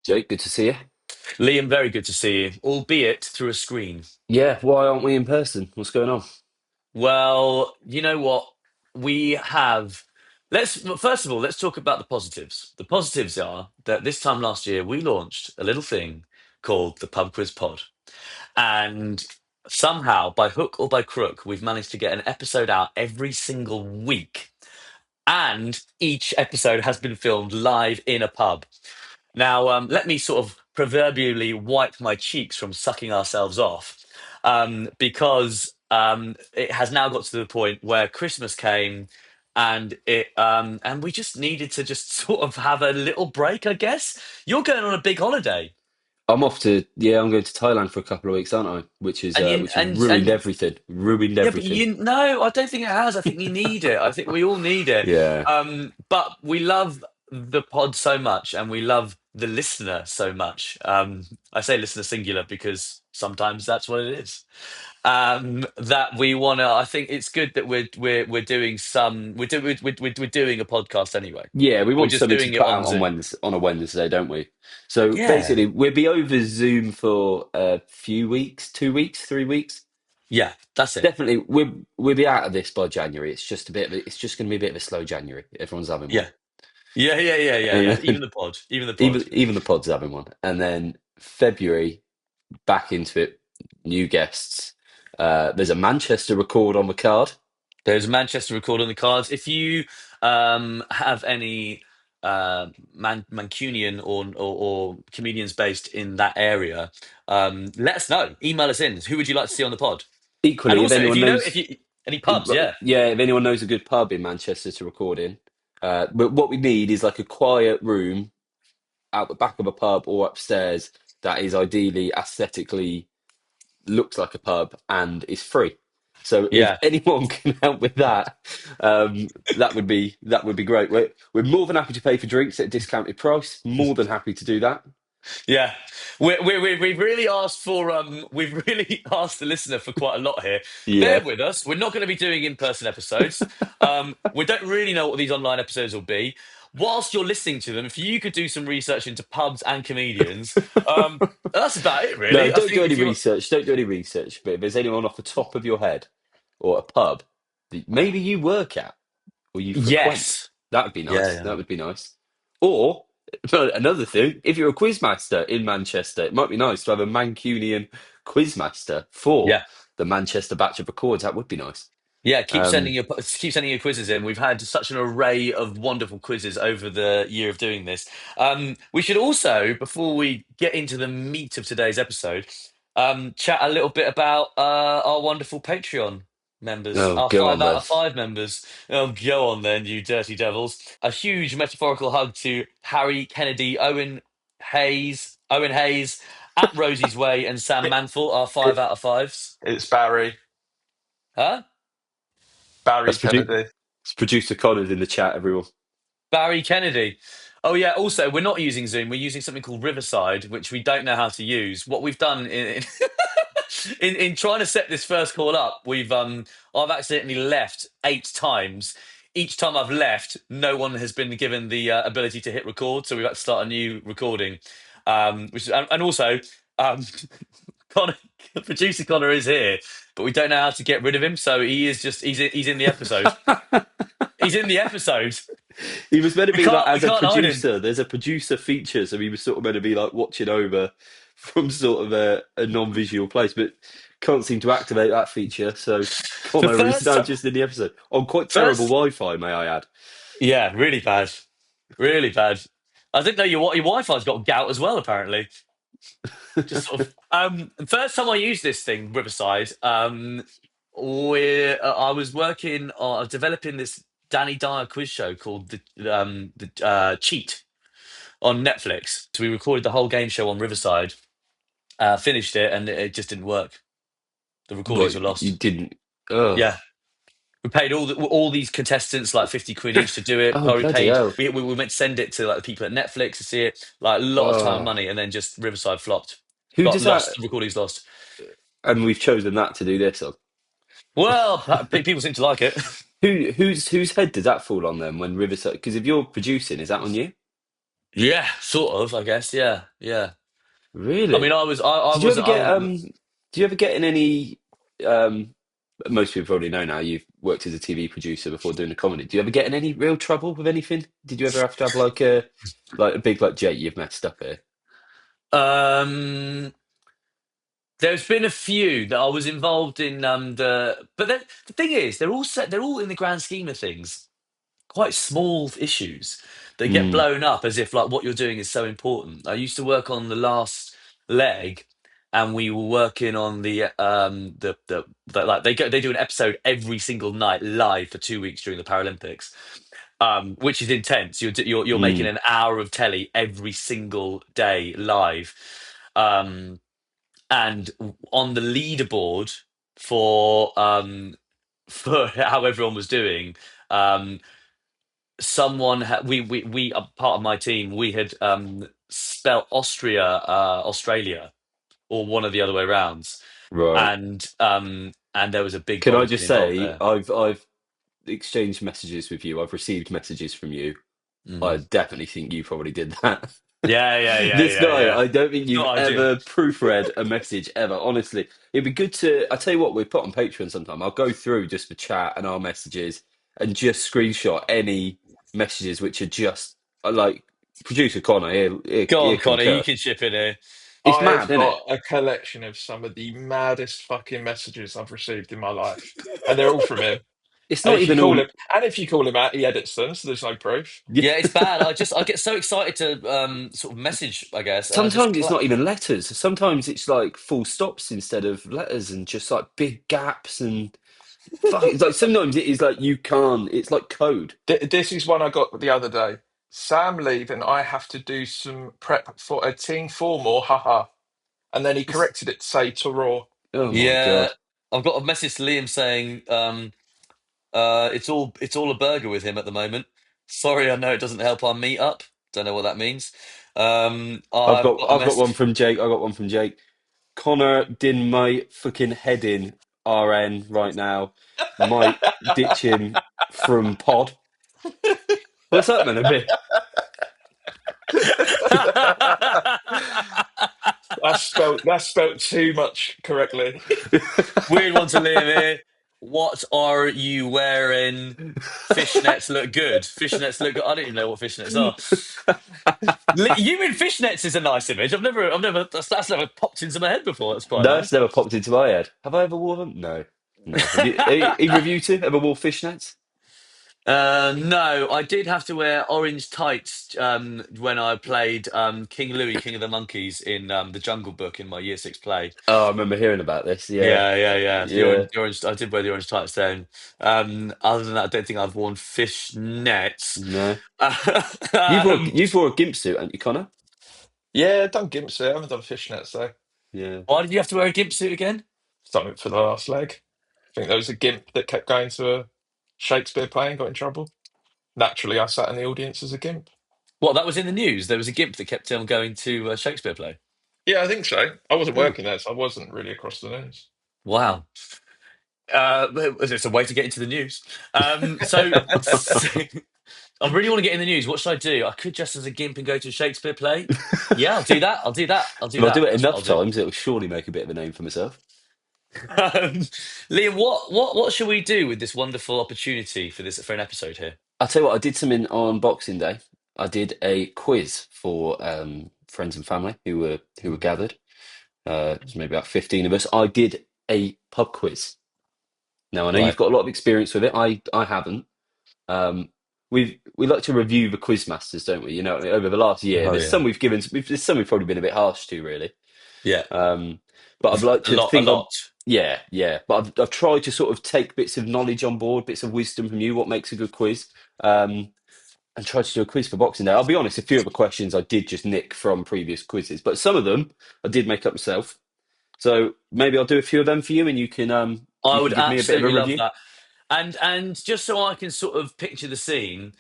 Jake, good to see you. Liam, very good to see you, albeit through a screen. Yeah, why aren't we in person? What's going on? Well, you know what? We have. First of all, let's talk about the positives. The positives are that this time last year we launched a little thing called the Pub Quiz Pod. And somehow, by hook or by crook, we've managed to get an episode out every single week. And each episode has been filmed live in a pub. Now, let me sort of proverbially wipe my cheeks from sucking ourselves off, because it has now got to the point where Christmas came, and we just needed to just sort of have a little break. I guess you're going on a big holiday, I'm going to Thailand for a couple of weeks, aren't I? and you Which has ruined and everything. Ruined yeah, but everything. you no, I don't think it has. I think you need it. I think we all need it. Yeah. But we love the pod so much, and we love the listener so much. I say listener singular because sometimes that's what it is. That we want to. I think it's good that we're doing some. We're doing a podcast anyway. Yeah, we We're want just something to doing it put on out on Zoom. On a Wednesday, don't we? So Yeah, basically, we'll be over Zoom for a few weeks, 2 weeks, 3 weeks. yeah, that's it. Definitely, we'll be out of this by January. It's just a bit of it's just going to be a bit of a slow January. Everyone's having one. Yeah, yeah. Even the pod, even the pod. Even the pod's having one, and then February back into it. New guests. There's a Manchester record on the card. There's Manchester record on the cards. If you have any Mancunian or comedians based in that area, let us know. Email us in. Who would you like to see on the pod? And Equally, if also, if anyone you know, knows, if you any pubs, yeah, yeah, if anyone knows a good pub in Manchester to record in, but what we need is like a quiet room out the back of a pub or upstairs that is ideally aesthetically looks like a pub and is free. So if yeah, anyone can help with that, that would be great. We're more than happy to pay for drinks at a discounted price. More than happy to do that. yeah. We've really asked for we've really asked the listener for quite a lot here. Bear Yeah. with us. We're not going to be doing in-person episodes. We don't really know what these online episodes will be. Whilst you're listening to them, if you could do some research into pubs and comedians, that's about it, No, really. I don't do think any if you research. Don't do any research. But if there's anyone off the top of your head or a pub that maybe you work at or you frequent, yes, that would be yeah, nice. yeah, That would be nice. Or another thing, if you're a quizmaster in Manchester, it might be nice to have a Mancunian quizmaster for yeah. the Manchester batch of records. That would be nice. Yeah, Um, keep sending your quizzes in. We've had such an array of wonderful quizzes over the year of doing this. We should also, before we get into the meat of today's episode, chat a little bit about our wonderful Patreon members, oh, our go five on out then. of five members. Oh, go on then, you dirty devils! A huge metaphorical hug to Harry Kennedy, Owen Hayes, at Rosie's Way, and Sam It, Manful, our five it, out of fives. it's Barry. Huh? Barry That's Kennedy. producer Connor's in the chat, everyone. Barry Kennedy. Oh yeah. Also, we're not using Zoom. We're using something called Riverside, which we don't know how to use. What we've done in trying to set this first call up, I've accidentally left 8 times. Each time I've left, no one has been given the ability to hit record, so we've had to start a new recording. And also, um, Connor, producer Connor is here, but we don't know how to get rid of him. So he's in the episode. He's in the episode. He was meant to We be like can't we as a can't hide him. producer. There's a producer feature, so he was sort of meant to be like watching over from sort of a non-visual place, but can't seem to activate that feature. So The Connor is first now time, just in the episode on quite terrible first, Wi-Fi, may I add. yeah, really bad, really bad. I didn't know your Wi-Fi's got gout as well. Apparently, just sort of. The first time I used this thing, Riverside, where I was working on developing this Danny Dyer quiz show called the Cheat on Netflix. So we recorded the whole game show on Riverside, finished it, and it just didn't work. The recordings But were you lost. didn't. Oh, Yeah. We paid all these contestants like 50 quid each to do it. oh Or we bloody paid hell! we meant to send it to like the people at Netflix to see it. Like a lot of time and Oh, money, and then just Riverside flopped. who Got does that? lost. The recordings lost. And we've chosen that to do this on. Well, people seem to like it. Whose head does that fall on then when Riverside? Because if you're producing, is that on you? Yeah, sort of, I guess. Yeah, yeah. I Really? mean, I Did you ever wasn't, I get wasn't. do you ever get in any most people probably know now you've worked as a TV producer before doing a comedy. Do you ever get in any real trouble with anything? Did you ever have to have like a big like Jake, you've messed up here? Um, there's been a few that I was involved in. But the thing is, they're all in the grand scheme of things quite small issues. They get Mm, blown up as if like what you're doing is so important. I used to work on the last leg, and we were working on the like they do an episode every single night live for 2 weeks during the Paralympics, which is intense. You're making mm, an hour of telly every single day live, um, and on the leaderboard for for how everyone was doing. Um, we part of my team, we had spelt Austria Australia, or one of the other way rounds, right. and there was a big Can I bollocking just involved say there. I've exchanged messages with you. I've received messages from you. I Mm. definitely think you probably did that. Yeah, yeah, yeah, This yeah, guy, yeah. I don't think you've Not ideal. ever proofread a message ever. Honestly, it'd be good to. I tell you what, we put on Patreon sometime. I'll go through just for chat and our messages and just screenshot any messages which are just like producer Connor. Go He'll on, Connor, you concur. can chip in here. It's mad, I've isn't it? got a collection of some of the maddest fucking messages I've received in my life, and they're all from him. It's And not if you even call all. him, out, he edits them, so there's no proof. Yeah. Yeah, it's bad. I get so excited to sort of message, I guess, and I just Sometimes it's not even letters. Sometimes it's like full stops instead of letters, and just like big gaps and fuck. It's like sometimes it is like you can't. It's like code. This is one I got the other day. Sam leave, and I have to do some prep for a team four more. Haha. And then he It's, corrected it to say Toro. oh my yeah. god. I've got a message to Liam saying it's all a burger with him at the moment. Sorry, I know it doesn't help our meet up. Don't know what that means. I've got a I've got one message. from Jake. I got one from Jake. Connor din my fucking head in RN right now. Might ditch him from pod. What's that meant to be? That's spelt too much correctly. Weird one to Liam here. What are you wearing? Fishnets look good. Fishnets look good. I don't even know what fishnets are. You in fishnets is a nice image. That's never popped into my head before. That's quite No, it's nice. never popped into my head. Have I ever worn them? No. No. Have you, either of you two ever wore fishnets? No, I did have to wear orange tights when I played King Louis, King of the Monkeys in the Jungle Book in my year six play. Oh, I remember hearing about this. Yeah. Yeah, yeah, yeah. Yeah. The orange. I did wear the orange tights then. Other than that, I don't think I've worn fishnets. No. um, You've wore a gimp suit, haven't you, Connor? Yeah, done gimp suit. I haven't done fishnets though. Yeah. why did you have to wear a gimp suit again? Something for the last leg. I think there was a gimp that kept going to a Shakespeare play and got in trouble. Naturally, I sat in the audience as a gimp. What, that was in the news? There was a gimp that kept on going to a Shakespeare play. Yeah, I think so. I wasn't Oh. working there, so I wasn't really across the news. Wow. It's a way to get into the news. So I really want to get in the news. What should I do? I could dress as a gimp and go to a Shakespeare play. Yeah, I'll do that. I'll do that. I'll do If I do that. it That's what enough I'll do. times, it'll surely make a bit of a name for myself. Liam, what should we do with this wonderful opportunity for an episode here? I'll tell you what, I did something on Boxing Day. I did a quiz for friends and family who were gathered. There's maybe about 15 of us. I did a pub quiz. Now I know you've Right. got a lot of experience with it. I haven't. Um, we like to review the quiz masters, don't we? You know, over the last year, Oh yeah. there's some we've probably been a bit harsh to, really. Yeah. Um, but I'd like A to lot. A think lot. yeah, yeah. But I've tried to sort of take bits of knowledge on board, bits of wisdom from you, what makes a good quiz, and try to do a quiz for Boxing Day. I'll be honest, a few of the questions I did just nick from previous quizzes, but some of them I did make up myself. So maybe I'll do a few of them for you, and I you would can give me a bit of a absolutely love review. that. And just so I can sort of picture the scene,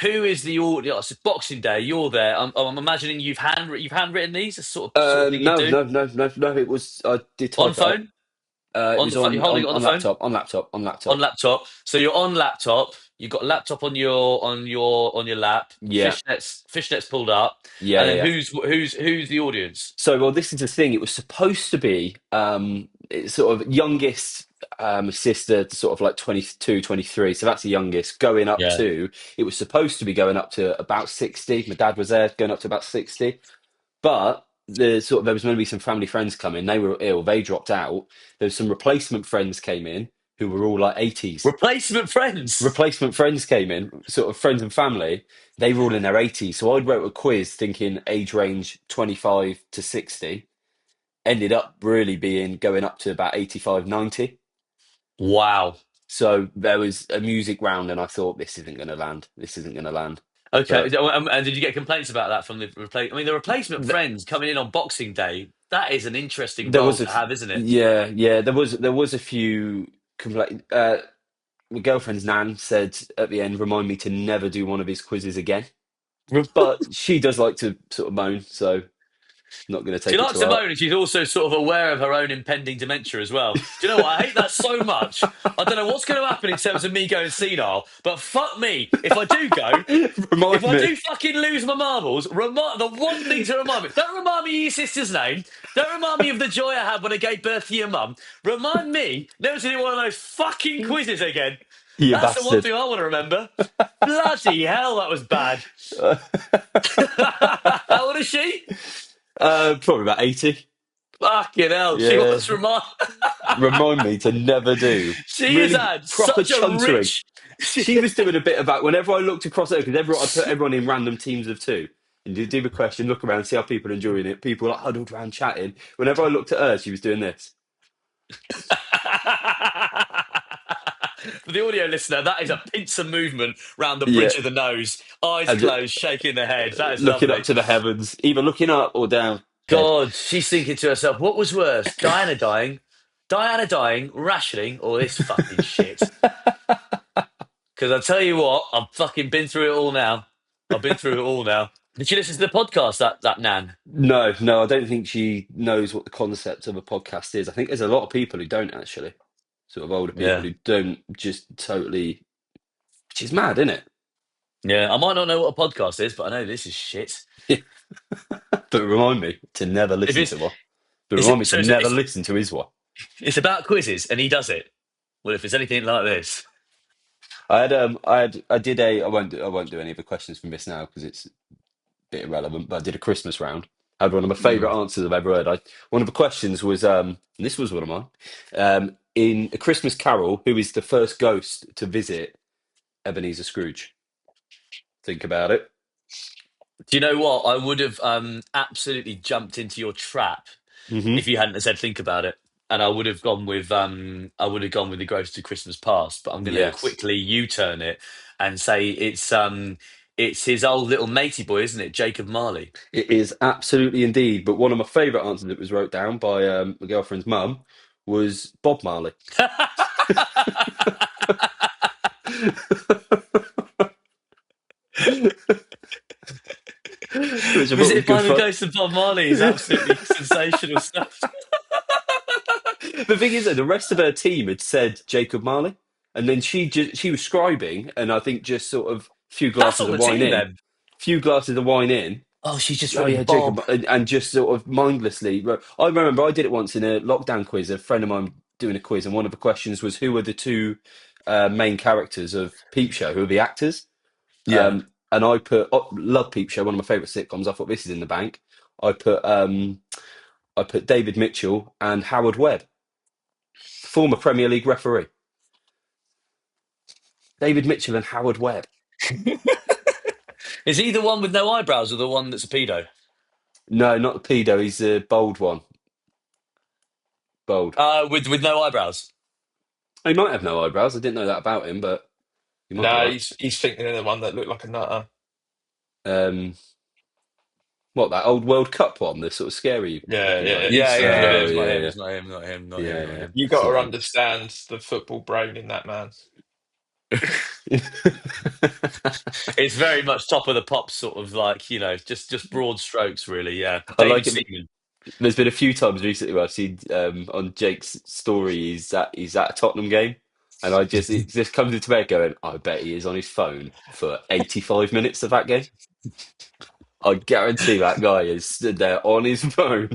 who is the audience? It's Boxing Day. You're there. I'm imagining you've handwritten these. This sort of thing you No, do no, no, no, no. It was I did on type it up. phone. It On was the phone. You're holding it on the on phone. laptop, on On laptop. laptop. So you're on laptop. You've got a laptop on your lap, Yeah, fishnets pulled up, yeah, and yeah, then yeah. who's the audience? So, well, this is the thing. It was supposed to be it's sort of youngest sister to sort of like 22, 23. So that's the youngest going up Yeah. to, it was supposed to be going up to about 60. My dad was there going up to about 60. But there was going to be some family friends coming. They were ill. They dropped out. There was some replacement friends came in who were all like 80s. Replacement friends. Replacement friends came in, sort of friends and family. They were all in their 80s. So I wrote a quiz thinking age range 25 to 60. Ended up really being going up to about 85, 90. Wow. So there was a music round, and I thought, this isn't going to land. This isn't going to land. Okay. But And did you get complaints about that from the replace? I mean, the replacement th- friends coming in on Boxing Day. That is an interesting there role was to have, isn't it? yeah, yeah, there was a few complaints. My girlfriend's nan said at the end, remind me to never do one of his quizzes again. But she does like to sort of moan, so not going to She take it to likes to heart. moan, and she's also sort of aware of her own impending dementia as well. Do you know what? I hate that so much. I don't know what's going to happen in terms of me going senile, but fuck me. If I do go, if Remind I me. do fucking lose my marbles, the one thing to remind me, don't remind me of your sister's name. Don't remind me of the joy I had when I gave birth to your mum. Remind me never to do one of those fucking quizzes again. You That's the one bastard. thing I want to remember. Bloody hell, that was bad. How old is she? Probably about 80. Fucking hell, she Yeah. wants to remind. Remind me to never do. She has Really had proper such a chuntering. rich. She was doing a bit of that whenever I looked across it, because I put everyone in random teams of two. And do the question, look around, see how people are enjoying it. People like huddled around chatting. Whenever I looked at her, she was doing this. For the audio listener, that is a pincer movement round the Yeah. bridge of the nose, eyes And closed, shaking the head. That is looking up lovely. to the heavens, either looking up or down. Head. God, she's thinking to herself, what was worse, Diana dying, rationing, or this fucking shit? Because I tell you what, I've fucking been through it all now. I've been through it all now. Did you listen to the podcast, that Nan? No, no, I don't think she knows what the concept of a podcast is. I think there's a lot of people who don't actually. Sort of older people Yeah. who don't just totally, which is mad, isn't Yeah, I might not know what a podcast is, but I know this is shit. it? But remind me to never If listen it's to one. But is remind it me to so never listen to his one. it's about quizzes and he does it. Well, if it's anything like this. I won't do any of the questions from this now because it's a bit irrelevant. But I did a Christmas round. I had one of my Mm. favourite answers I've ever heard. One of the questions was, and this was one of mine. In A Christmas Carol, who is the first ghost to visit Ebenezer Scrooge? Think about it. Do you know what? I would have absolutely jumped into your trap if Hmm. you hadn't said think about it. And I would have gone with the Ghost of Christmas Past, but I'm gonna Yes, quickly U-turn it and say it's his old little matey boy, isn't it? Jacob Marley. it is absolutely indeed. But one of my favourite answers that was wrote down by my girlfriend's mum was Bob Marley. Which I thought was Visit good by the fun. Ghost of Bob Marley is absolutely sensational stuff. The thing is, though, the rest of her team had said Jacob Marley, and then she was scribing, and I think just sort of That's on the team then. few glasses of wine in. Oh, she's just Oh written yeah, Jacob, Bob. and just sort of mindlessly. I remember I did it once in a lockdown quiz. A friend of mine doing a quiz, and one of the questions was who are the two main characters of Peep Show? Who are the actors? Yeah. And I put love Peep Show, one of my favourite sitcoms. I thought this is in the bank. I put um, I put David Mitchell and Howard Webb, former Premier League referee. David Mitchell and Howard Webb. Is he the one with no eyebrows or the one that's a pedo? No, not the pedo. He's the bold one. Bold. With no eyebrows. He might have no eyebrows. I didn't know that about him, but he might be No, right. he's thinking of the one that looked like a nutter. Um, what, that old World Cup one? The sort of scary Yeah, looking guy. yeah, Yeah, he's yeah, not no, Oh him. it's not yeah, him. yeah, It's not him. Not him. Not him. yeah, Not yeah. him. You It's got to not understand the football brain in that man. him. It's very much top of the pops, sort of like just broad strokes, really. Yeah, I like David it. Seaman. There's been a few times recently where I've seen on Jake's story he's at a Tottenham game. And it just comes into my head going, I bet he is on his phone for 85 minutes of that game. I guarantee that guy is stood there on his phone.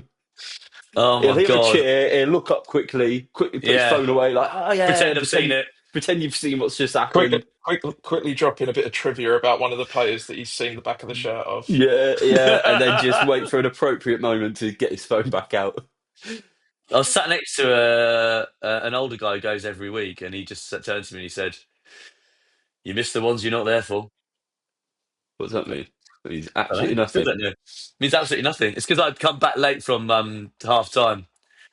Oh He'll my hear a God. cheer, he'll look up quickly put his Yeah. phone away, like, oh yeah, Pretend I've seen it. pretend you've seen what's just Quick, happened. quickly drop in a bit of trivia about one of the players that he's seen the back of the shirt of. Yeah, yeah, and then just wait for an appropriate moment to get his phone back out. I was sat next to an older guy who goes every week, and he just turned to me and he said, "You missed the ones you're not there for." What's that mean? It means I don't absolutely know. Still nothing. don't know. It means absolutely nothing. It's because I'd come back late from half time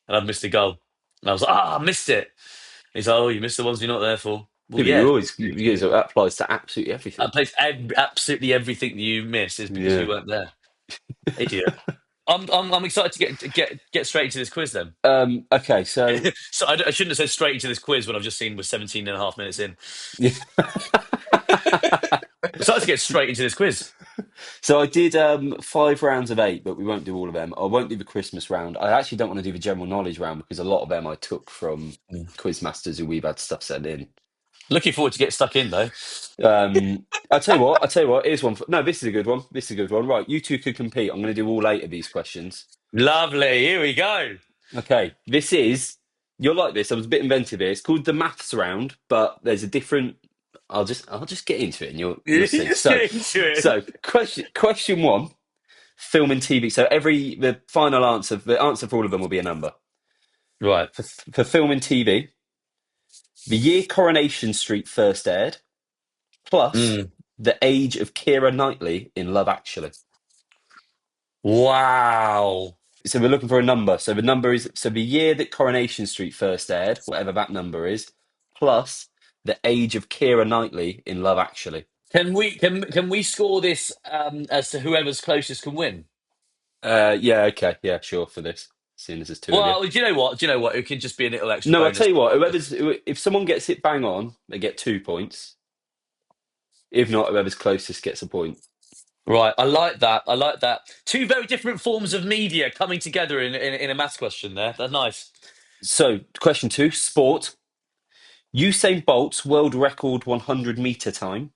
and I'd missed a goal, and I was like, "Ah, I missed it." He's like, "Oh, you missed the ones you're not there for." Well, Yeah, but yeah, that applies to absolutely everything. that place, absolutely everything that you miss is because you Yeah. weren't there, idiot. I'm excited to get straight into this quiz then. Okay, so So I shouldn't have said straight into this quiz when I've just seen we're 17 and a half minutes in. yeah. I'm excited to get straight into this quiz. So I did 5 rounds of 8, but we won't do all of them. I won't do the Christmas round. I actually don't want to do the general knowledge round because a lot of them I took from Mm. quiz masters who we've had stuff sent in. Looking forward to get stuck in though. I'll tell you what. I'll tell you what. Here's one. No, this is a good one. This is a good one. Right, you two could compete. I'm going to do all 8 of these questions. Lovely. Here we go. Okay, this is. You'll like this. I was a bit inventive here. It's called the maths round, but there's a different. I'll just get into it, and you'll see. Let's get into it. So question one. Film and TV. So the answer for all of them will be a number. Right. For film and TV, the year Coronation Street first aired, plus Mm. the age of Keira Knightley in Love Actually. Wow. So we're looking for a number. So the year that Coronation Street first aired, whatever that number is, plus the age of Keira Knightley in Love Actually. Can we score this as to whoever's closest can win? Yeah, okay, yeah, sure for this. Seeing as there's 2 of you. Well, do you know what? Do you know what? It can just be a little extra No, I'll tell bonus. you what. If someone gets it bang on, they get 2 points. If not, whoever's closest gets a point. Right. I like that. I like that. Two very different forms of media coming together in a maths question there. That's nice. So, question 2, sport. Usain Bolt's world record 100-meter time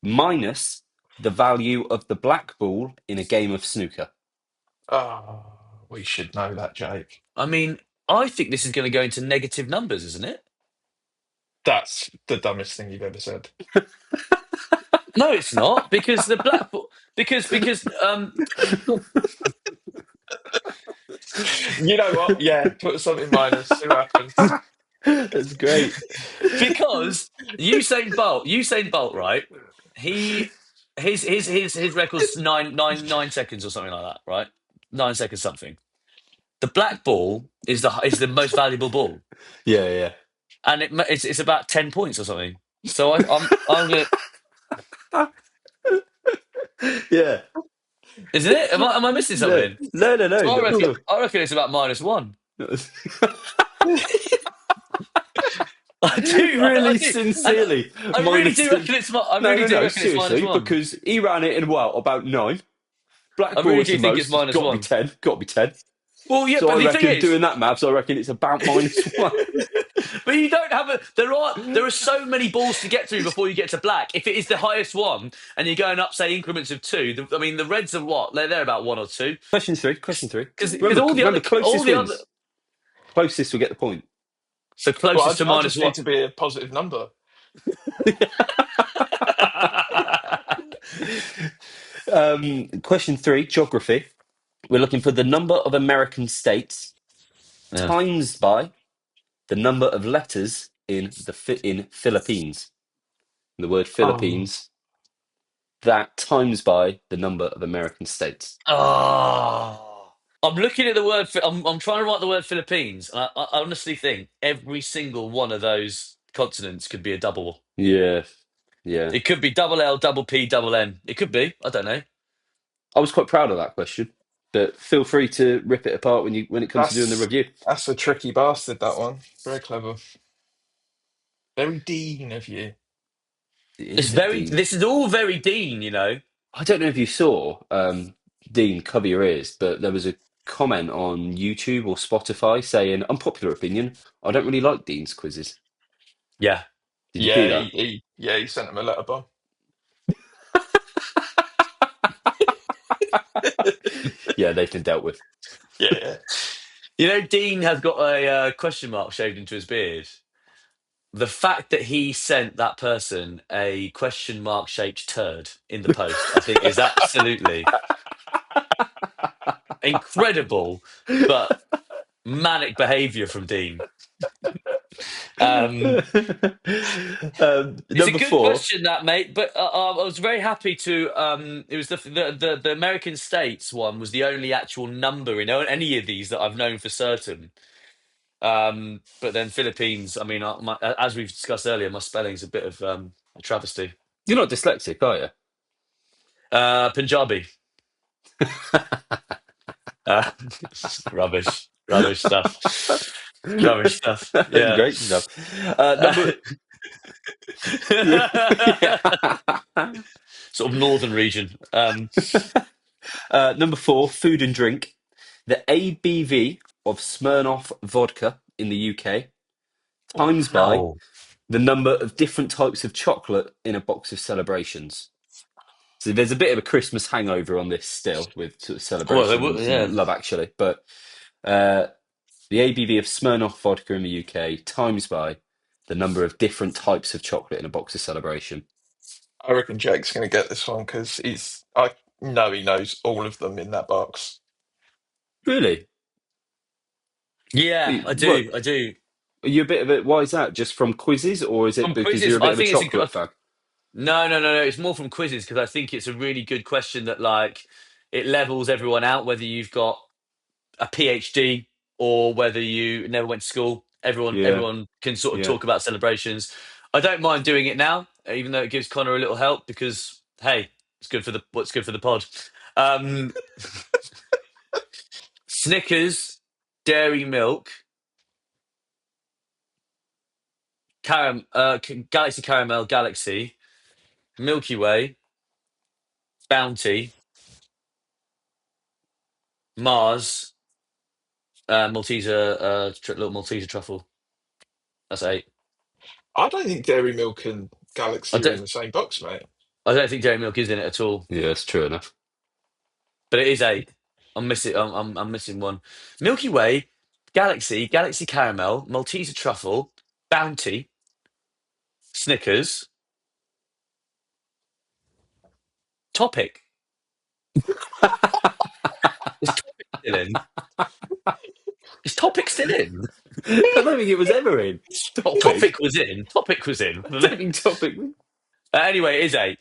minus the value of the black ball in a game of snooker. Oh, we should know that, Jake. I mean, I think this is going to go into negative numbers, isn't it? That's the dumbest thing you've ever said. No, it's not because the black ball because You know what? Yeah, put something minus. See what happens. That's great. because Usain Bolt, right? He his record's nine seconds or something like that, right? 9 seconds something. The black ball is the most valuable ball, Yeah, yeah. and it's about 10 points or something. So I'm gonna, Yeah. isn't it? Am I missing No, something? no, I not at reckon all. I reckon it's about -1. I do, I Really do, and sincerely, I really minus do 10. reckon I No, really no, do no, reckon it's seriously, -1. because he ran it in, about 9. I Black ball really was do the think it's most. It's got to be -1. 10. Got to be 10. Well, yeah, So but I the thing reckon, is, doing that maths, I reckon it's about -1. but you don't have a. There are so many balls to get through before you get to black. If it is the highest one, and you're going up, say increments of two. I mean, the reds are what? They're about one or two. Question three. Because Remember, all closest the other. wins. Closest will get the point. So Well, closest to I just need -1. to be a positive number. Question 3, geography. We're looking for the number of American states Yeah. times by the number of letters in Philippines. The word Oh, Philippines, that times by the number of American states. Oh, I'm looking at the word. I'm trying to write the word Philippines, and I honestly think every single one of those consonants could be a double. Yeah, yeah. It could be double L, double P, double N. It could be. I don't know. I was quite proud of that question, but feel free to rip it apart when it comes to doing the that's review. that's a tricky bastard, that one. Very clever. Very Dean of you. It It's is a very. Dean. This is all very Dean, you know. I don't know if you saw Dean, cover your ears, but there was a comment on YouTube or Spotify saying, unpopular opinion, I don't really like Dean's quizzes. Yeah. Did you see Yeah, that? he sent him a letter bomb. Yeah, they've been dealt with. Yeah, yeah. You know, Dean has got a question mark shaved into his beard. The fact that he sent that person a question mark shaped turd in the post, I think, is absolutely incredible, but manic behaviour from Dean. Um, it's a Number good four. question, that mate. But I was very happy to. It was the American states one was the only actual number in any of these that I've known for certain. But then Philippines. I mean, as we've discussed earlier, my spelling's a bit of a travesty. You're not dyslexic, are you? Punjabi. Uh, rubbish stuff, rubbish stuff. Yeah. Great stuff. Number. Yeah. Sort of northern region. Number four, food and drink. The ABV of Smirnoff vodka in the UK times by Wow. the number of different types of chocolate in a box of celebrations. So there's a bit of a Christmas hangover on this still with sort of Well, they would, celebrations and yeah. Love Actually, but uh, the ABV of Smirnoff vodka in the UK times by the number of different types of chocolate in a box of celebration. I reckon Jake's going to get this one because I know he knows all of them in that box. Really? Yeah, I What? do. I do. Are you a bit of it? Why is that? Just from quizzes, or is it From because you're quizzes, a bit I of a think it's chocolate fan? no. It's more from quizzes because I think it's a really good question that like it levels everyone out, whether you've got a PhD or whether you never went to school. Yeah, Everyone can sort of yeah. talk about celebrations. I don't mind doing it now, even though it gives Connor a little help because hey, it's good for the what's good for the pod. Um, Snickers, Dairy Milk, Galaxy Caramel, Galaxy, Milky Way, Bounty, Mars, little Malteser truffle. That's eight. I don't think Dairy Milk and I Galaxy are in don't. the same box, mate. I don't think dairy milk is in it at all, Yeah, it's true enough. but it is eight. I'm missing. I'm missing one. Milky Way, Galaxy Caramel, Malteser truffle, Bounty, Snickers, Topic. Is Topic still in? Is Topic still in? I don't think it was ever in topic. Topic was in. Topic was in. I don't think topic. Anyway, it is eight.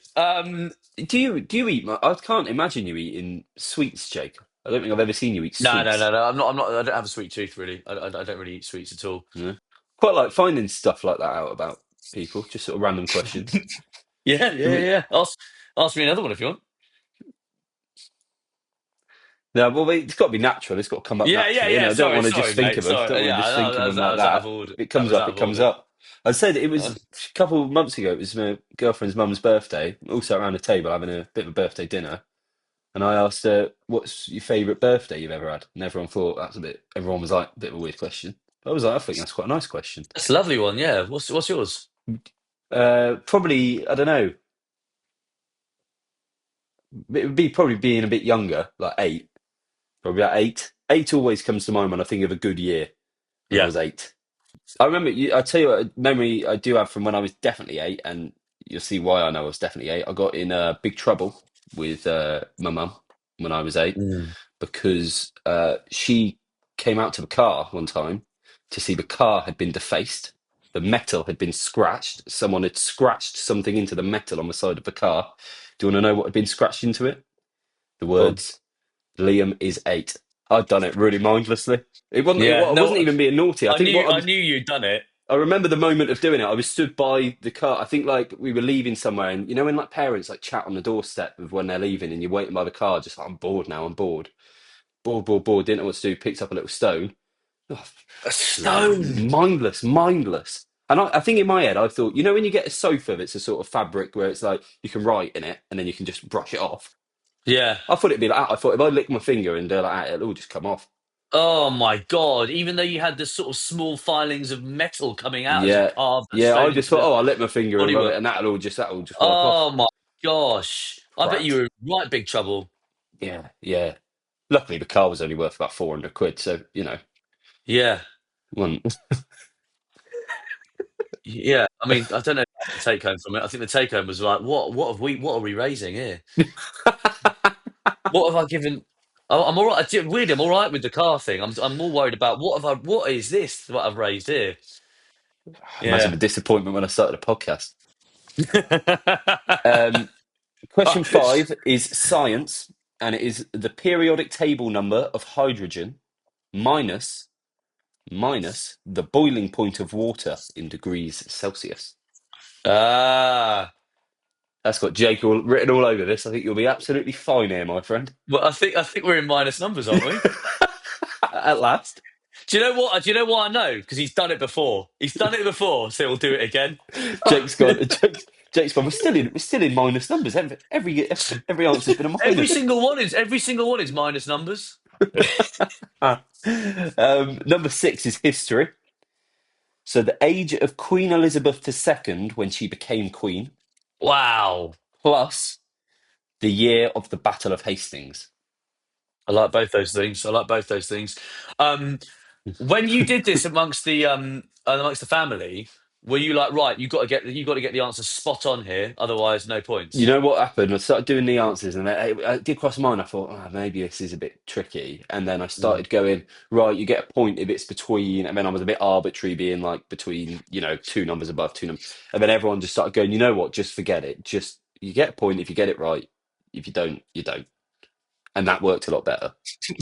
Do you eat? I can't imagine you eating sweets, Jake. I don't think I've ever seen you eat sweets. No. I'm not. I don't have a sweet tooth really. I don't really eat sweets at all. Yeah. Quite like finding stuff like that out about people, just sort of random questions. Yeah. Ask me another one if you want. No, well, it's got to be natural. It's got to come up naturally. Yeah. I don't want to just Sorry, think mate. of them. Don't Sorry. want to Yeah, just think of them that like was out of that. order. If it That comes was up, out it of comes order. up. I said it was Uh, a couple of months ago. It was my girlfriend's mum's birthday. Also around the table having a bit of a birthday dinner. And I asked her, "What's your favourite birthday you've ever had?" And everyone thought that's a bit. Everyone was like, "A bit of a weird question." But I was like, "I think that's quite a nice question." that's a lovely one. Yeah. What's yours? Probably I don't know. It would be probably being a bit younger, like eight. Probably about eight. Eight always comes to mind when I think of a good year. When I Yeah. was eight, I remember. I tell you what, a memory I do have from when I was definitely eight, and you'll see why I know I was definitely eight. I got in big trouble with my mum when I was eight Mm. because she came out to the car one time to see the car had been defaced. The metal had been scratched. Someone had scratched something into the metal on the side of the car. Do you want to know what had been scratched into it? The Go on. words "Liam is 8." I'd done it really mindlessly. It wasn't. Yeah. I wasn't No, even being naughty. I think what I I was. knew you'd done it. I remember the moment of doing it. I was stood by the car. I think like we were leaving somewhere, and you know when like parents like chat on the doorstep of when they're leaving, and you're waiting by the car, just like, I'm bored now. I'm bored. Bored. Didn't know what to do. Picked up a little stone. Oh, A bloody stone. mindless. And I think in my head, I thought, you know, when you get a sofa that's a sort of fabric where it's like you can write in it and then you can just brush it off. Yeah. I thought it'd be like that. I thought if I lick my finger and do like that, it'll all just come off. Oh my God. Even though you had the sort of small filings of metal coming out as you Yeah, carved that yeah. I stone just into thought, the oh, I'll lick my finger and rub bodywork. it, and that'll just wipe off. Oh my gosh. I bet you Prat. were in right big trouble. Yeah, yeah. Luckily, the car was only worth about 400 quid, so Yeah. one. Yeah. I mean, I don't know the take home from it. I think the take home was like, what are we raising here? What have I given? Oh, I'm all right. Weirdly, I'm all right with the car thing. I'm more worried about what is this, what I've raised here? Imagine Yeah. the disappointment when I started a podcast. Um, Question five is science, and it is the periodic table number of hydrogen minus the boiling point of water in degrees Celsius. Ah. That's got Jake written all over this. I think you'll be absolutely fine here, my friend. Well, I think we're in minus numbers, aren't we? At last, Do you know what? Do you know what I know? Because he's done it before. He's done it before, so he'll do it again. Jake's gone. Jake's gone. We're still in minus numbers. Every answer's been a minus. Every single one is minus numbers. Number six is history. So the age of Queen Elizabeth II when she became queen, Wow. plus the year of the Battle of Hastings. I like both those things. I like both those things. Um, when you did this amongst the family, were you like, right? You got to get the answer spot on here, otherwise no You points. know what happened? I started doing the answers, and it did cross my mind. I thought, oh, maybe this is a bit tricky. And then I Mm. started going, right, you get a point if it's between. And then I was a bit arbitrary, being like between, two numbers above two numbers. And then everyone just started going, you know what? Just forget it. Just you get a point if you get it right. If you don't, you don't. And that worked a lot better.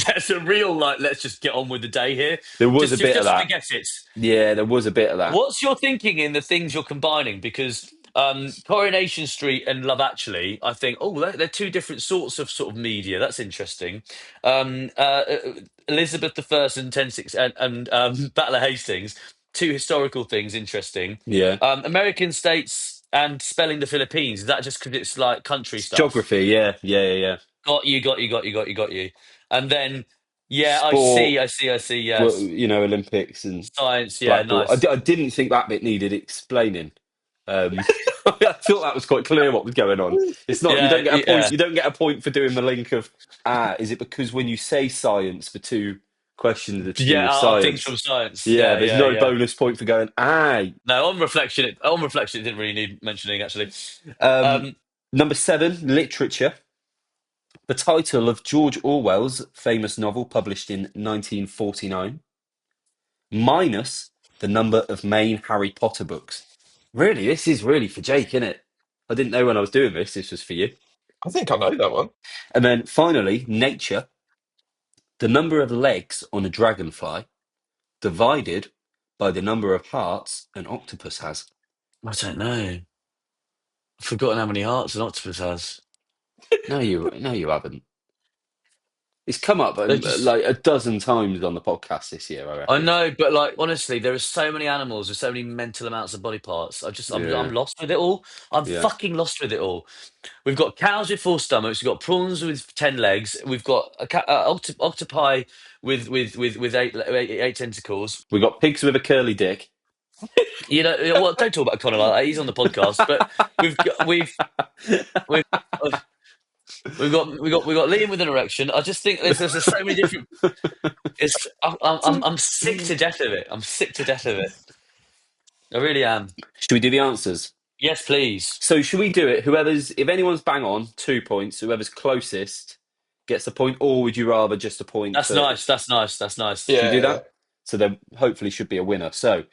That's a real like. Let's just get on with the day here. There was Just a just bit of just that. forget it. Yeah, there was a bit of that. What's your thinking in the things you're combining? Because Coronation Street and Love Actually, I think, oh, they're two different sorts of sort of media. That's interesting. Um, uh, uh, Elizabeth the First and and Battle of Hastings, two historical things. Interesting. Yeah. American states and spelling the Philippines. Is that just because it's like country stuff? Geography, yeah, yeah, yeah, yeah. Got you, got you, got you, got you, got you. And then, yeah, I Sport, see, I see, I see. well, Yes, Olympics and science. Yeah, blackboard. nice. I didn't think that bit needed explaining. Um, I thought that was quite clear what was going on. It's not, you Yeah, don't get a point. yeah. You don't get a point for doing the link of, is it because when you say science for two questions are to do Yeah, with things from science? science. Yeah, Yeah, there's yeah, no yeah. bonus point for going, ah. No, on reflection, it didn't really need mentioning actually. Um, Um, Number seven, literature. The title of George Orwell's famous novel published in 1949, minus the number of main Harry Potter books. Really, this is really for Jake, isn't it? I didn't know when I was doing this, this was for you. I think I know that one. And then finally, nature, the number of legs on a dragonfly divided by the number of hearts an octopus has. I don't know. I've forgotten how many hearts an octopus has. No, you haven't. It's come up They just, like a dozen times on the podcast this year, I I reckon. know, but like honestly, there are so many animals with so many mental amounts of body parts. I'm Yeah, lost with it all. I'm yeah. fucking lost with it all. We've got cows with 4 stomachs. We've got prawns with 10 legs. We've got octopi with eight tentacles. We got pigs with a curly dick. You know, well, don't talk about Connor like that. He's on the podcast, but we've got we've we've got Liam with an erection. I just think there's so many different. It's I'm sick to death of it. I'm sick to death of it. I really am. Should we do the answers? Yes, please. So should we do it? If anyone's bang on, 2 points. Whoever's closest gets the point, or would you rather just a point That's for? nice. That's nice. That's nice. Should we do Yeah, yeah. that? So there hopefully should be a winner. So,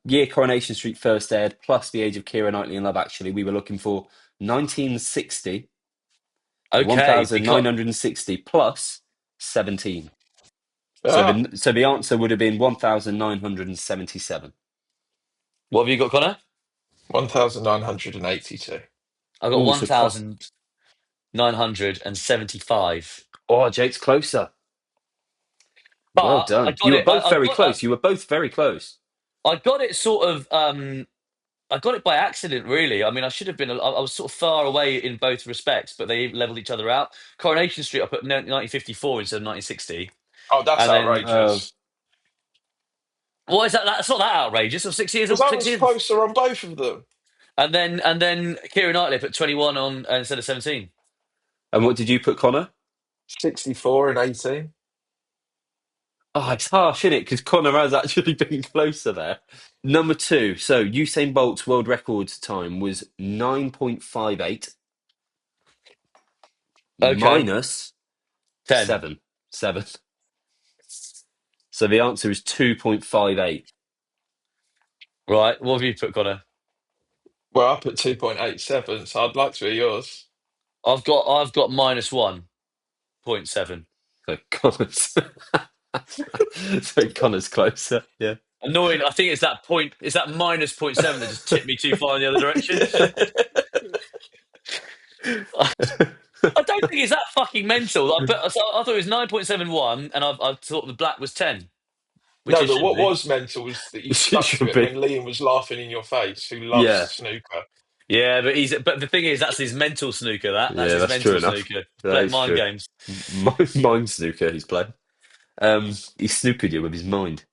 year Coronation Street first aired, plus the age of Keira Knightley in Love Actually, we were looking for 1960, Okay, because 1960 plus 17. So Ah, the answer would have been 1977. what have you got, Connor? 1982. I got Oh, one so close. thousand nine hundred and seventy-five. Oh, Jake's closer. Well But I done. You got were it. both very close. You were both very close. I got it sort of. I got it by accident, really. I mean, I should have been. I was sort of far away in both respects, but they leveled each other out. Coronation Street, I put 1954 instead of 1960. Oh, that's And then outrageous. what is that? That's not that outrageous. Of 6 years, Because I six was years, closer on both of them. and then Keira Knightley put 21 on instead of 17. And what did you put, Connor? 64 and 18. Oh, it's harsh, isn't it? Because Connor has actually been closer there. Number two. So Usain Bolt's world record time was 9.58 Okay, minus 10. 7. 7. So the answer is 2.58. Right. What have you put, Connor? Well, I put 2.87, so I'd like to hear yours. I've got -1.7. So Connor's so Connor's closer. Yeah. Annoying. I think it's that point. It's that -0.7 that just tipped me too far in the other direction. I don't think it's that fucking mental. I thought it was 9.71, and I thought the black was 10, which No, it but should what be. was mental was that you It stuck to should it when be. Liam was laughing in your face, who loves Yeah. snooker. Yeah, but the thing is, that's his mental snooker. That's Yeah, his that's true mental enough. snooker. That Playing is mind true. games. Mind snooker he's playing. He snookered you with his mind.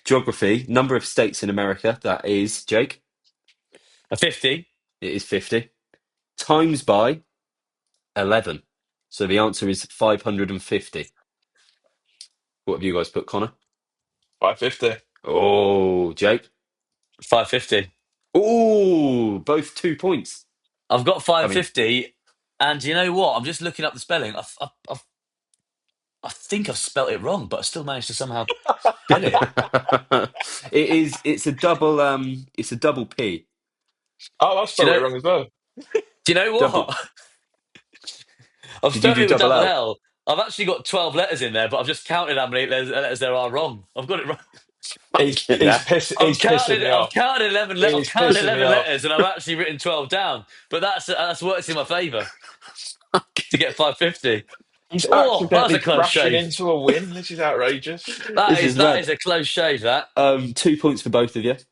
Geography, number of states in America, that is, Jake, A 50. it is 50. Times by 11. So the answer is 550. What have you guys put, Connor? 550. Oh, Jake. 550. Oh, both 2 points. I've got I mean, 550, and you know what? I'm just looking up the spelling. I think I've spelt it wrong, but I still managed to somehow get it. it's a double P. Oh, I Do you spelled it know? wrong as well. Do you know Double. what? I've Did you spelled do it with double double L? L. I've actually got 12 letters in there, but I've just counted how many letters there are wrong. I've got it wrong. Fucking hell. He's pissing me I've off. counted 11. I've He's counted pissing me 11 off. letters, and I've actually written 12 down. But that's worked in my favour to get 550. He's Oh, that was accidentally a close crashing shave. into a win. This is outrageous. That This is is that mad. is a close shave. That 2 points for both of you. is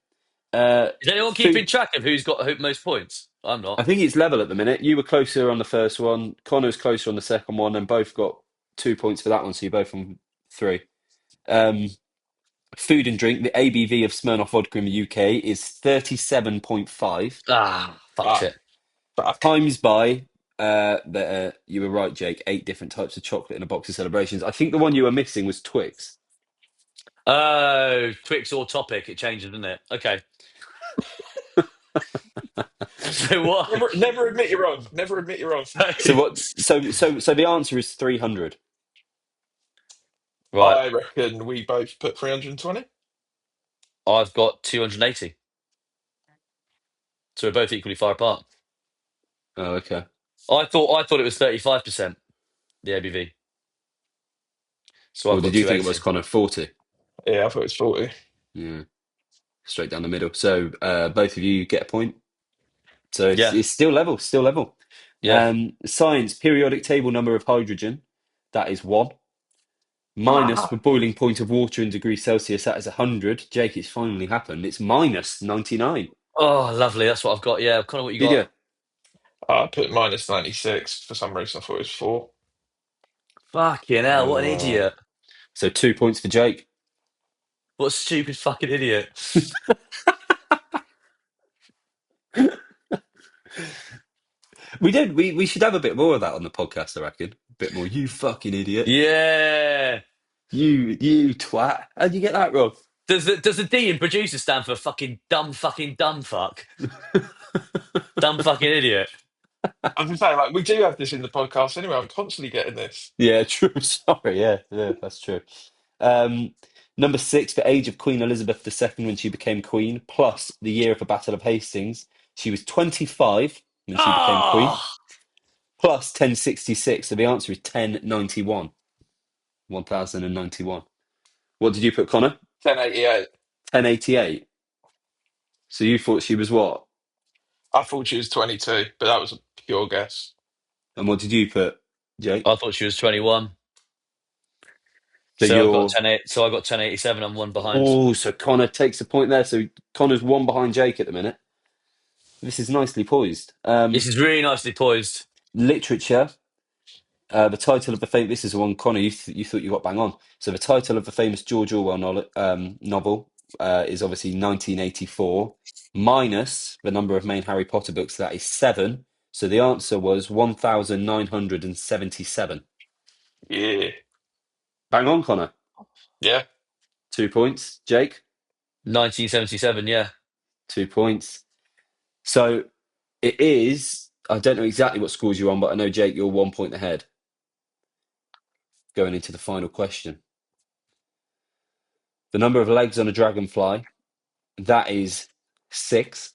anyone keeping Food. track of who's got most points? I'm I not. think it's level at the minute. You were closer on the first one. Connor's closer on the second one, and both got 2 points for that one. So you're both on 3. Um, food and drink. The ABV of Smirnoff vodka in the UK is 37.5 Fuck Ah, shit. fuck. times by. You were right, Jake. 8 different types of chocolate in a box of celebrations. I think the one you were missing was Twix. Oh, Twix or topic, it changes, doesn't it? Okay. So what? Never admit you're wrong. Never admit you're wrong. So what? So the answer is 300. Right, I reckon we both put 320. I've got 280. So we're both equally far apart. Oh, okay. I thought it was 35%, the ABV. So I've Or got did you think it was 280. kind of 40? Yeah, I thought it was 40. Yeah, straight down the middle. So both of you get a point. So it's, Yeah, it's still level, still level. yeah. Science, periodic table number of hydrogen, that is 1. Minus Ah, the boiling point of water in degrees Celsius, that is 100. Jake, it's finally happened. It's minus 99. Oh, lovely. That's what I've got. Yeah, kind of what you Did you? got. I put minus 96. For some reason, I thought it was 4. Fucking hell, what an Oh. idiot. So 2 points for Jake. What a stupid fucking idiot. We should have a bit more of that on the podcast, I reckon. A bit more, you fucking idiot. Yeah. You twat. How'd you get that wrong? Does the D in producer stand for fucking dumb fuck? Dumb fucking idiot. I was going to say, like, we do have this in the podcast anyway. I'm constantly getting this. Yeah, true. Sorry, yeah, that's true. Um, number 6, the age of Queen Elizabeth II when she became queen, plus the year of the Battle of Hastings. She was 25 when she became queen, Oh, plus 1066. So the answer is 1091. 1091. What did you put, Connor? 1088. 1088. So you thought she was what? I thought she was 22, but that was a pure guess. And what did you put, Jake? I thought she was 21. So So I've got you're 10. So I got 1087. I'm one behind. oh, so Connor takes a point there. So Connor's one behind Jake at the minute. This is nicely poised. This is really nicely poised. Literature. The title of the famous, this is the one, Connor, you thought you got bang on. So the title of the famous George Orwell novel is obviously 1984, minus the number of main Harry Potter books, that is seven. So the answer was 1977. Yeah. Bang on, Connor. Yeah. 2 points. Jake, 1977. Yeah. 2 points. So it is, I don't know exactly what scores you're on, but I know, Jake, you're 1 point ahead going into the final question. The number of legs on a dragonfly, that is six,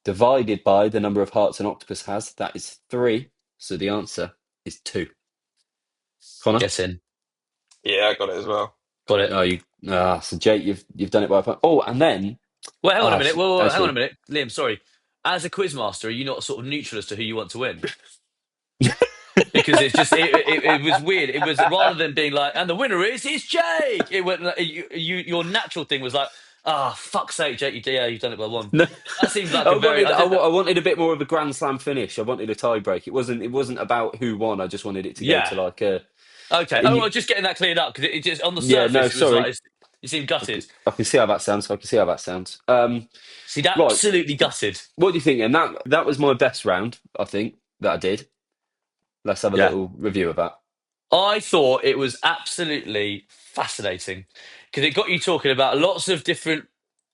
divided by the number of hearts an octopus has, that is three. So the answer is two. Connor? Get in. Yeah, I got it as well. Got it. Oh, so Jake, you've done it by a point. Oh, and then, Well, hang on a minute. Well, hang on a actually, minute, Liam. Sorry. As a quizmaster, are you not sort of neutral as to who you want to win? Because it's just it was weird. It was rather than being like, and the winner is it's Jake. It went like, your natural thing was like, fuck's sake, Jake. You've done it by one. no, That seems like a very. I did that. I wanted a bit more of a Grand Slam finish. I wanted a tie break. It wasn't about who won. I just wanted it to go Yeah. to like a. Okay. Oh, You, well, just getting that cleared up because it just on the yeah, no, surface it was like sorry. you seemed gutted. I can see how that sounds. I can see how that sounds. Seemed Right. absolutely gutted. What do you think? And that was my best round, I think, that I did. Let's have a Yeah. little review of that. I thought it was absolutely fascinating because it got you talking about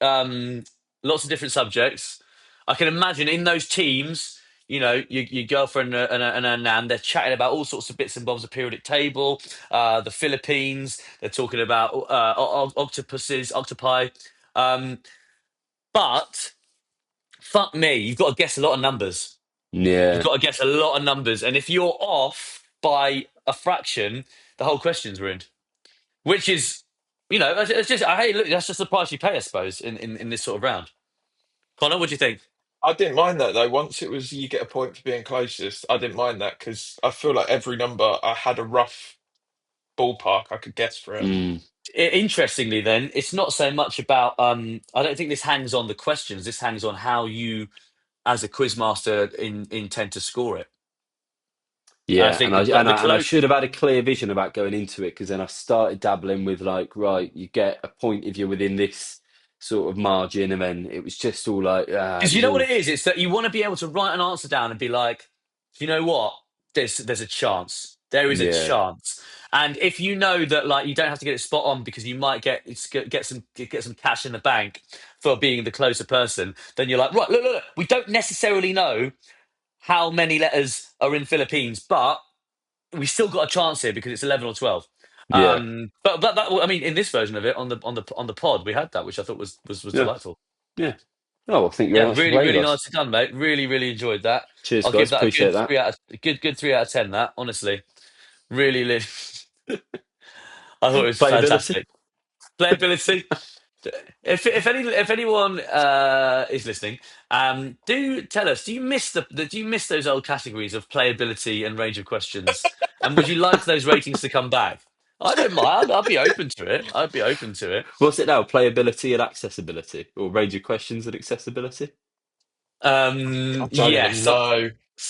um, lots of different subjects. I can imagine in those teams, your girlfriend and her nan, they're chatting about all sorts of bits and bobs, the periodic table, the Philippines. They're talking about octopuses, octopi. Um, but fuck me, you've got to guess a lot of numbers. You've Yeah, got to guess a lot of numbers, and if you're off by a fraction, the whole question's ruined. Which is, it's just hey, look, that's just the price you pay, I suppose, in this sort of round. Connor, what do you think? I didn't mind that though. Once it was you get a point for being closest, I didn't mind that because I feel like every number I had a rough ballpark I could guess for it. mm, Interestingly, then it's not so much about. I don't think this hangs on the questions. This hangs on how you, as a quizmaster, intend to score it. And I yeah. think And I the and the I, and I clo- should have had a clear vision about going into it, because then I started dabbling with like, right, you get a point if you're within this sort of margin, and then it was just all like, it Because you was know what all, it is? It's that you want to be able to write an answer down and be like, you know what? There's a chance. There is a yeah, chance. And if you know that like you don't have to get it spot on because you might get some cash in the bank for being the closer person, then you're like, right, look. We don't necessarily know how many letters are in Philippines, but we still got a chance here because it's 11 or 12. yeah, But that, I mean, in this version of it on the pod, we had that, which I thought was yeah, delightful. yeah. Oh, well, thank you very Yeah, much for really, playing with really us. nicely done, mate. Really, really enjoyed that. Cheers, I'll give guys. that a Appreciate good that. good 3 out of 10. That honestly, really, really, I thought it was Playability. fantastic. Playability. If anyone is listening, do tell us. Do you miss those old categories of playability and range of questions? And would you like those ratings to come back? I don't mind. I'd be open to it. I'd be open to it. What's it now? Playability and accessibility, or range of questions and accessibility? I don't even Yes, know.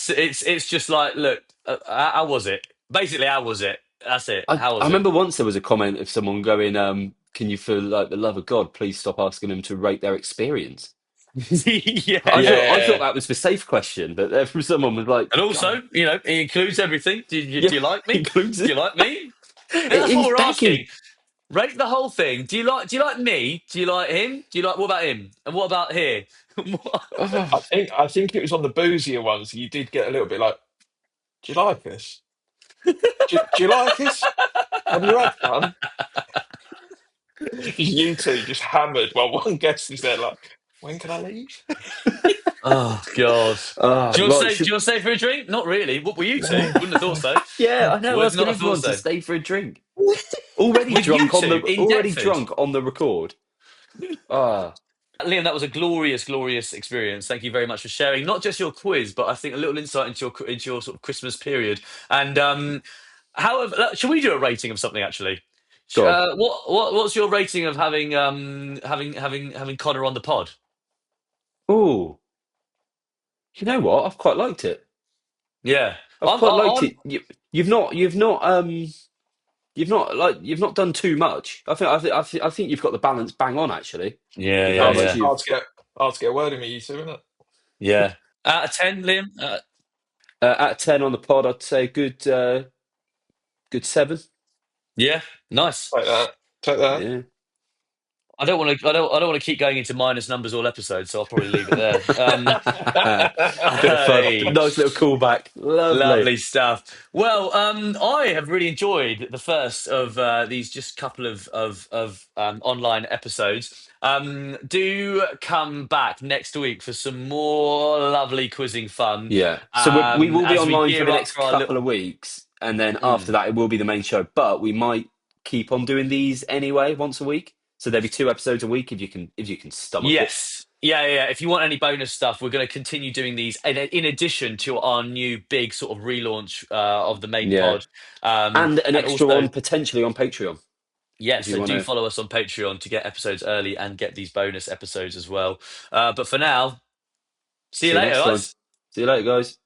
it's just like, look, how was it? Basically, how was it? That's it. How I was it? remember once there was a comment of someone going, "Can you, for like the love of God, please stop asking them to rate their experience?" Yeah. I thought Yeah. that was the safe question, but there someone was like, And "God, also, it includes everything. yeah, Do you like me? includes Do you it." like me? And It that's what is we're begging. asking. Rate the whole thing. Do you like me? Do you like him? What about him? And what about here? I Oh, think I think it was on the boozier ones you did get a little bit like, do you like us? Do you like us? Have you had fun? You two just hammered while one guest is there like, when can I leave? Oh God. right. Do you want to stay for a drink? Not really. What were you two? Wouldn't have thought so. Yeah, I know. Would Asking not have thought everyone to so. stay for a drink. With you two in Already Deptford. drunk on the record. Ah, Liam, that was a glorious, glorious experience. Thank you very much for sharing not just your quiz, but I think a little insight into your sort of Christmas period. And however, should we do a rating of something actually? go on. What's your rating of having Connor on the pod? Oh, you know what? I've quite liked it. Yeah. I've I'm, quite liked I'm it. You've not done too much. I think you've got the balance bang on actually, yeah, with yeah, how Hard to, much yeah, hard you've. to get hard to get a word in with you two, isn't it? yeah. Out of 10, Liam. Out of 10 on the pod, I'd say good 7. Yeah, nice. Take that. Take that. Yeah. I don't want to. I don't want to keep going into minus numbers all episode, so I'll probably leave it there. Bit of fun. Hey, Nice little callback. Lovely. lovely stuff. Well, I have really enjoyed the first of these just couple of online episodes. Do come back next week for some more lovely quizzing fun. Yeah. So we will be As we online for gear the up next for our couple little. of weeks, and then after Mm. that, it will be the main show. But we might keep on doing these anyway, once a week. So there'll be 2 episodes a week if you can stomach it. Yes. Yeah, yeah. If you want any bonus stuff, we're going to continue doing these in addition to our new big sort of relaunch of the main Yeah. pod. And an And extra also, one potentially on Patreon yes, if you so want do to. follow us on Patreon to get episodes early and get these bonus episodes as well. But for now, see you See you later, next time. guys. See you later, guys.